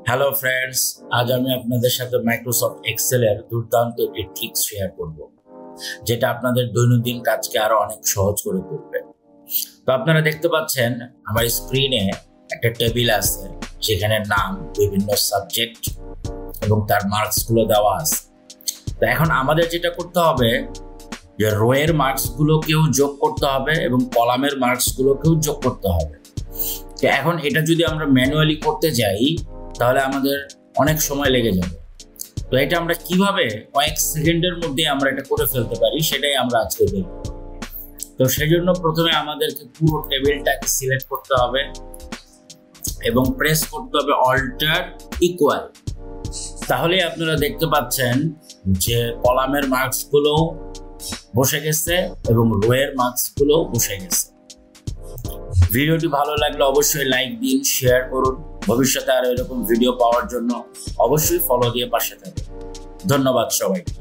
Hello friends, আজ আমি আপনাদের সাথে মাইক্রোসফট এক্সেলের দুর্দান্ত একটি ট্রিক্স শেয়ার করব, যেটা আপনাদের দৈনন্দিন কাজকে আরো অনেক সহজ করে তুলবে। তো আপনারা দেখতে পাচ্ছেন আমার স্ক্রিনে একটা টেবিল আছে, যেখানে নাম, বিভিন্ন সাবজেক্ট এবং তার মার্কসগুলো দেওয়া আছে। তো এখন আমাদের যেটা করতে হবে যে রোয়ের মার্কসগুলোকেও যোগ করতে হবে এবং কলামের মার্কসগুলোকেও যোগ করতে হবে। তো এখন এটা যদি আমরা ম্যানুয়ালি করতে যাই তাহলে আমাদের অনেক সময় লেগে যাবে। তো এটা আমরা কিভাবে কয়েক সেকেন্ডের মধ্যে আমরা এটা করে ফেলতে পারি সেটাই আমরা আজকে দেখব। তো সেই জন্য প্রথমে আমাদেরকে পুরো টেবিলটাকে সিলেক্ট করতে হবে এবং প্রেস করতে হবে অল্টার ইকুয়াল। তাহলে আপনারা দেখতে পাচ্ছেন যে কলামের মার্কসগুলো বসে গেছে এবং রোয়ের মার্কসগুলো বসে গেছে। ভিডিওটি ভালো লাগলে অবশ্যই লাইক দিন, শেয়ার করুন। ভবিষ্যতে আরো এরকম ভিডিও পাওয়ার জন্য অবশ্যই ফলো দিয়ে পাশে থাকুন। ধন্যবাদ সবাইকে।